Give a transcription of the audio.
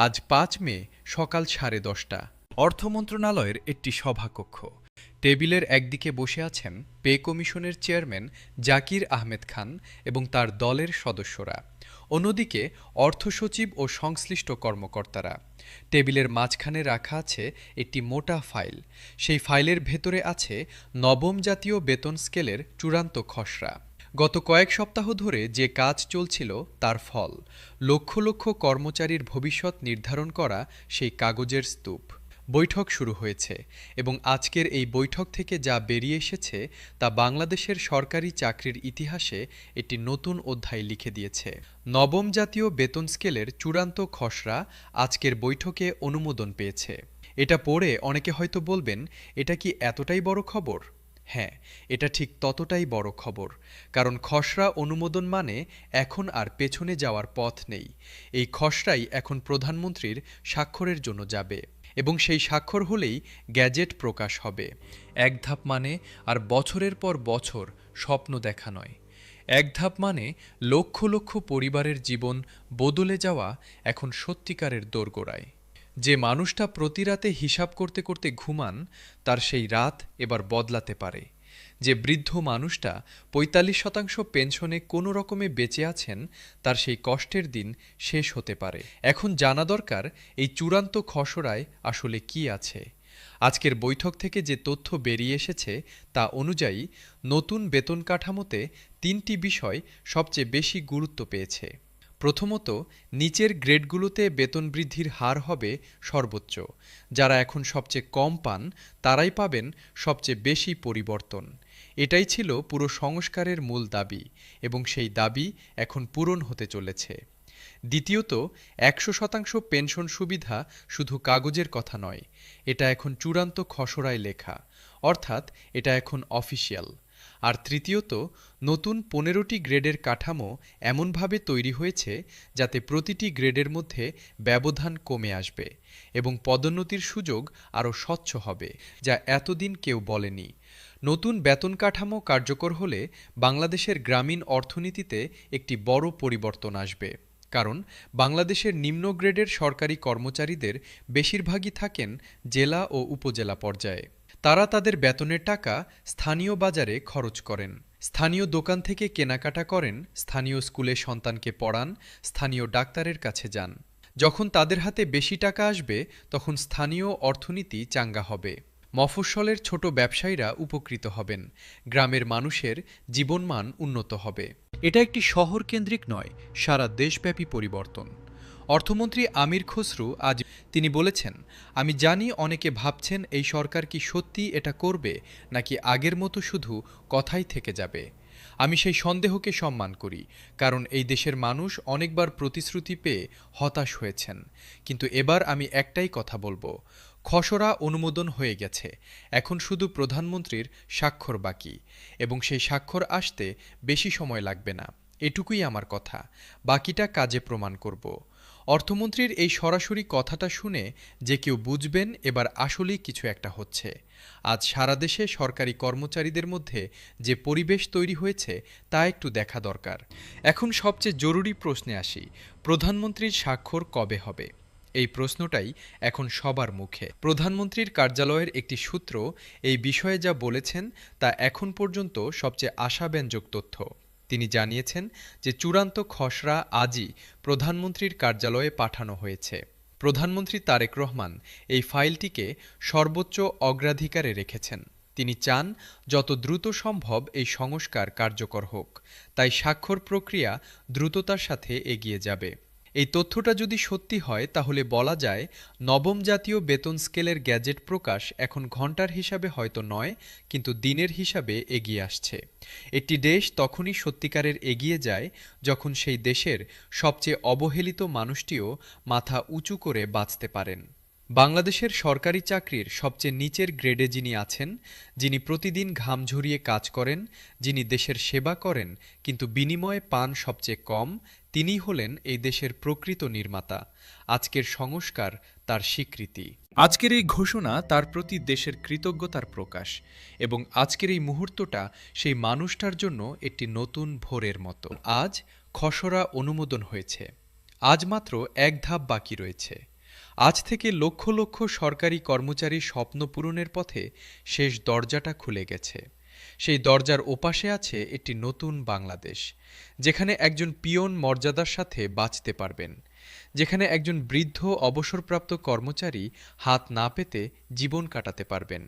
আজ ৫ মে সকাল 10:30। অর্থ মন্ত্রণালয়ের একটি সভাকক্ষ। টেবিলের একদিকে বসে আছেন পে কমিশনের চেয়ারম্যান জাকির আহমেদ খান এবং তার দলের সদস্যরা, অন্যদিকে অর্থসচিব ও সংশ্লিষ্ট কর্মকর্তারা। টেবিলের মাঝখানে রাখা আছে একটি মোটা ফাইল। সেই ফাইলের ভেতরে আছে নবম জাতীয় বেতন স্কেলের চূড়ান্ত খসড়া। গত কয়েক সপ্তাহ ধরে যে কাজ চলছিল তার ফল, লক্ষ লক্ষ কর্মচারীর ভবিষ্যৎ নির্ধারণ করা সেই কাগজের স্তূপ। বৈঠক শুরু হয়েছে এবং আজকের এই বৈঠক থেকে যা বেরিয়ে এসেছে তা বাংলাদেশের সরকারি চাকরির ইতিহাসে একটি নতুন অধ্যায় লিখে দিয়েছে। নবম জাতীয় বেতন স্কেলের চূড়ান্ত খসড়া আজকের বৈঠকে অনুমোদন পেয়েছে। এটা পড়ে অনেকে হয়তো বলবেন, এটা কি এতটাই বড় খবর? হ্যাঁ, এটা ঠিক ততটাই বড় খবর, কারণ খসড়া অনুমোদন মানে এখন আর পেছনে যাওয়ার পথ নেই। এই খসড়াই এখন প্রধানমন্ত্রীর স্বাক্ষরের জন্য যাবে এবং সেই স্বাক্ষর হলেই গ্যাজেট প্রকাশ হবে। এক ধাপ মানে আর বছরের পর বছর স্বপ্ন দেখা নয়। এক ধাপ মানে লক্ষ লক্ষ পরিবারের জীবন বদলে যাওয়া এখন সত্যিকারের দোরগোড়ায়। যে মানুষটা প্রতি রাতে হিসাব করতে করতে ঘুমান, তার সেই রাত এবার বদলাতে পারে। যে বৃদ্ধ মানুষটা ৪৫% পেনশনে কোনো রকমে বেঁচে আছেন, তার সেই কষ্টের দিন শেষ হতে পারে। এখন জানা দরকার এই চূড়ান্ত খসড়ায় আসলে কি আছে। আজকের বৈঠক থেকে যে তথ্য বেরিয়ে এসেছে তা অনুযায়ী নতুন বেতন কাঠামোতে ৩টি বিষয় সবচেয়ে বেশি গুরুত্ব পেয়েছে। প্রথমত, নিচের গ্রেডগুলোতে বেতন বৃদ্ধির হার হবে সর্বোচ্চ। যারা এখন সবচেয়ে কম পান তারাই পাবেন সবচেয়ে বেশি পরিবর্তন। এটাই ছিল পুরো সংস্কারের মূল দাবি এবং সেই দাবি এখন পূরণ হতে চলেছে। দ্বিতীয়ত, ১০০% পেনশন সুবিধা শুধু কাগজের কথা নয়, এটা এখন চূড়ান্ত খসড়ায় লেখা, অর্থাৎ এটা এখন অফিসিয়াল। আর তৃতীয়ত, নতুন ১৫টি গ্রেডের কাঠামো এমনভাবে তৈরি হয়েছে যাতে প্রতিটি গ্রেডের মধ্যে ব্যবধান কমে আসবে এবং পদোন্নতির সুযোগ আরও স্বচ্ছ হবে, যা এতদিন কেউ বলেনি। নতুন বেতন কাঠামো কার্যকর হলে বাংলাদেশের গ্রামীণ অর্থনীতিতে একটি বড় পরিবর্তন আসবে, কারণ বাংলাদেশের নিম্ন গ্রেডের সরকারি কর্মচারীদের বেশিরভাগই থাকেন জেলা ও উপজেলা পর্যায়ে। তারা তাদের বেতনের টাকা স্থানীয় বাজারে খরচ করেন, স্থানীয় দোকান থেকে কেনাকাটা করেন, স্থানীয় স্কুলে সন্তানকে পড়ান, স্থানীয় ডাক্তারের কাছে যান। যখন তাদের হাতে বেশি টাকা আসবে তখন স্থানীয় অর্থনীতি চাঙ্গা হবে, মফস্বলের ছোট ব্যবসায়ীরা উপকৃত হবেন, গ্রামের মানুষের জীবনমান উন্নত হবে। এটা একটি শহর কেন্দ্রিক নয়, সারা দেশব্যাপী পরিবর্তন। অর্থমন্ত্রী আমির খসরু আজ তিনি বলেছেন, আমি জানি অনেকে ভাবছেন এই সরকার কি সত্যি এটা করবে নাকি আগের মতো শুধু কথাই থেকে যাবে। আমি সেই সন্দেহকে সম্মান করি, কারণ এই দেশের মানুষ অনেকবার প্রতিশ্রুতি পেয়ে হতাশ হয়েছেন। কিন্তু এবার আমি একটাই কথা বলবো, খসড়া অনুমোদন হয়ে গেছে, এখন শুধু প্রধানমন্ত্রীর স্বাক্ষর বাকি এবং সেই স্বাক্ষর আসতে বেশি সময় লাগবে না। এটুকুই আমার কথা, বাকিটা কাজে প্রমাণ করব। অর্থমন্ত্রীর এই সরাসরি কথাটা শুনে যে কেউ বুঝবেন এবার আসলেই কিছু একটা হচ্ছে। আজ সারা দেশে সরকারি কর্মচারীদের মধ্যে যে পরিবেশ তৈরি হয়েছে তা একটু দেখা দরকার। এখন সবচেয়ে জরুরি প্রশ্নে আসি, প্রধানমন্ত্রীর স্বাক্ষর কবে হবে? এই প্রশ্নটাই এখন সবার মুখে। প্রধানমন্ত্রীর কার্যালয়ের একটি সূত্র এই বিষয়ে যা বলেছেন তা এখন পর্যন্ত সবচেয়ে আশাব্যঞ্জক তথ্য। তিনি জানিয়েছেন যে চূড়ান্ত খসড়া আজই প্রধানমন্ত্রীর কার্যালয়ে পাঠানো হয়েছে। প্রধানমন্ত্রী তারেক রহমান এই ফাইলটিকে সর্বোচ্চ অগ্রাধিকারে রেখেছেন। তিনি চান যত দ্রুত সম্ভব এই সংস্কার কার্যকর হোক, তাই স্বাক্ষর প্রক্রিয়া দ্রুততার সাথে এগিয়ে যাবে। এই তথ্যটা যদি সত্যি হয় তাহলে বলা যায় নবম জাতীয় বেতন স্কেলের গ্যাজেট প্রকাশ এখন ঘন্টার হিসাবে হয়তো নয়, কিন্তু দিনের হিসাবে এগিয়ে আসছে। একটি দেশ তখনই সত্যিকারের এগিয়ে যায় যখন সেই দেশের সবচেয়ে অবহেলিত মানুষটিও মাথা উঁচু করে বাঁচতে পারেন। বাংলাদেশের সরকারি চাকরির সবচেয়ে নিচের গ্রেডে যিনি আছেন, যিনি প্রতিদিন ঘাম ঝরিয়ে কাজ করেন, যিনি দেশের সেবা করেন কিন্তু বিনিময়ে পান সবচেয়ে কম, তিনিই হলেন এই দেশের প্রকৃত নির্মাতা। আজকের সংস্কার তার স্বীকৃতি। আজকের এই ঘোষণা তার প্রতি দেশের কৃতজ্ঞতার প্রকাশ এবং আজকের এই মুহূর্তটা সেই মানুষটার জন্য একটি নতুন ভোরের মতো। আজ খসড়া অনুমোদন হয়েছে, আজ মাত্র এক ধাপ বাকি রয়েছে। আজ থেকে লক্ষ লক্ষ সরকারি কর্মচারীর স্বপ্ন পূরণের পথে শেষ দরজাটা খুলে গেছে। সেই দরজার ওপাশে আছে একটি নতুন বাংলাদেশ, যেখানে একজন পিয়ন মর্যাদার সাথে বাঁচতে পারবেন, যেখানে একজন বৃদ্ধ অবসরপ্রাপ্ত কর্মচারী হাত না পেতে জীবন কাটাতে পারবেন,